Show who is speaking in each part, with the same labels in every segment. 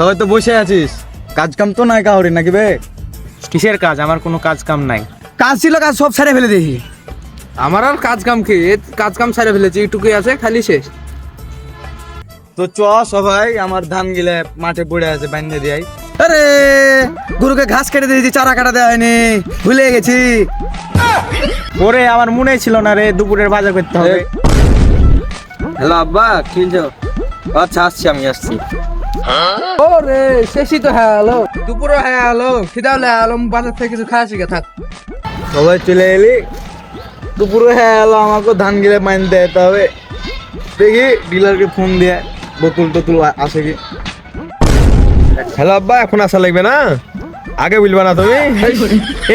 Speaker 1: সবাই তো বসে আছিস, কাজ কাম তো নাই কাউরি নাকি বে?
Speaker 2: কিসের কাজ? আমার কোনো কাজ কাম নাই।
Speaker 3: কাজ ছিল, কাজ সব ছেড়ে ফেলে দিয়েছি।
Speaker 2: আমার আর কাজ কাম কি, কাজ কাম সারে ফেলেছি, এইটুকুই আছে, খালি শেষ।
Speaker 1: তো চ সবাই, আমার ধান গিলে মাঠে পড়ে আছে, বান্ধে দিয়াই।
Speaker 3: আরে গরুকে ঘাস কেটে দিয়েছি, চারা কাটা দেওয়া হয়নি, ভুলে গেছি।
Speaker 2: ওরে আমার মনে ছিল না রে, দুপুরের বাজার করতে হবে।
Speaker 1: হ্যালো আব্বা, খেলছো? আচ্ছা আসছি, আমি আসছি।
Speaker 2: ওরে শেষই তো হ্যাঁ হলো, দুপুরও হ্যাঁ হলো, খিদাও হলে আলো, বাজার থেকে কিছু খাওয়া শিখে থাক।
Speaker 1: সবাই চলে এলি, দুপুরে হ্যাঁ এলো, আমাকে ধান গিলে মানতে যেতে হবে। দেখি ডিলারকে ফোন দিয়ে বোতল টোতল আসে কি।
Speaker 4: হ্যালো আব্বা, এখন আসা লাগবে না, আগে বলবা না তুমি?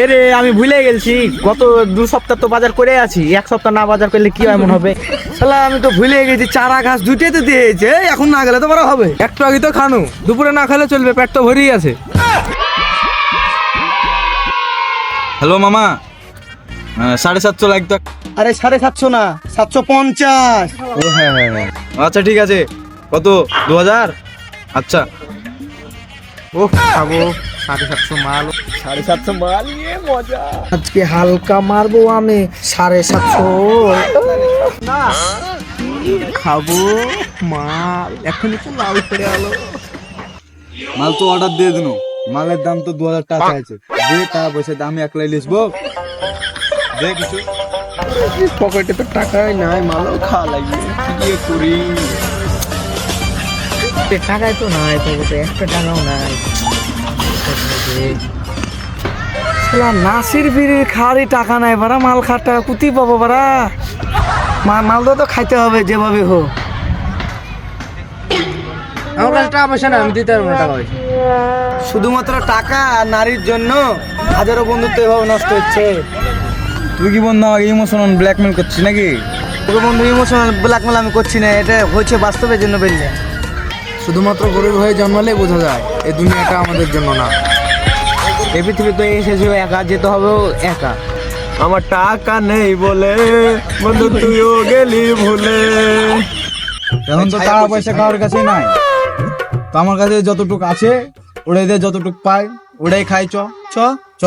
Speaker 2: এরে আমি ভুলে গেছি, গত 2 সপ্তাহ তো বাজার করে আছি, 1 সপ্তাহ না বাজার করলে কি এমন হবে?
Speaker 3: শালা আমি তো ভুলে গেছি, চারা ঘাস দুটোই তো দিয়েছে, এখন না গেলে তো বড় হবে।
Speaker 2: একটু আগে তো খানু, দুপুরে না খেলে চলবে, পেট তো ভরেই আছে।
Speaker 1: হ্যালো মামা, 750 লাগতো।
Speaker 3: আরে 750 না, 750।
Speaker 1: ও হ্যাঁ হ্যাঁ হ্যাঁ, আচ্ছা ঠিক আছে। কত? 2000? আচ্ছা।
Speaker 2: ও খাবো 750 মাল,
Speaker 3: 750 মাল নিয়ে মজা। আজকে হালকা মারবো আমি 750।
Speaker 2: খাবো মাল, এখন একটু লাল করে আলো।
Speaker 1: মাল তো অর্ডার দিয়ে দিন, মালের দাম তো 2000 টাকা আছে। যে টাকা পয়সা আমি একলাই লিখবো, দে কিছু।
Speaker 2: পকেটে তো টাকাই নাই, মালও খাওয়া লাগবে, কি দিয়ে করি? টাকাই তো নাই পকেটে, একটা টাকাও নাই।
Speaker 3: নাসির বিড়ির খাওয়ারই টাকা নাই বারা, মাল খাওয়ার টাকা কুতি পাবো বারা। মাল তো খাইতে হবে যেভাবে হোক।
Speaker 2: আমার কাছে টাকা পয়সা না, আমি দিতে পারবো না টাকা পয়সা।
Speaker 3: শুধুমাত্র টাকা আর নারীর জন্য হাজারো বন্ধুত্ব এভাবে নষ্ট হচ্ছে।
Speaker 1: তুই কি বন্ধু আমাকে ইমোশনাল ব্ল্যাকমেল করছিস নাকি?
Speaker 3: তোকে বন্ধু ইমোশনাল ব্ল্যাকমেল আমি করছি না, এটা হচ্ছে বাস্তবের জন্য বললে।
Speaker 2: শুধুমাত্র গরিব হয়ে জন্মালেই বোঝা যায় এই দুনিয়াটা আমাদের জন্য না। এই পৃথিবীতে এসেছি একা, যেতে হবে একা।
Speaker 4: আমার টাকা নেই বলে বন্ধু তুইও গেলি ভুলে।
Speaker 1: এখন তো টাকা পয়সা কারোর কাছে নাই, তো আমার কাছে যতটুকু আছে ওটাই দিয়ে যতটুকু পাই ওটাই খাই। চ চ চ।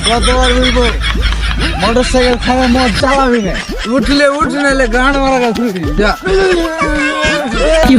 Speaker 1: কতবার বলবো মোটর সাইকেল খাওয়া মদ চালাবি না?
Speaker 2: উঠলে উঠ, নাহলে গান মারা গেছে। যা
Speaker 1: কি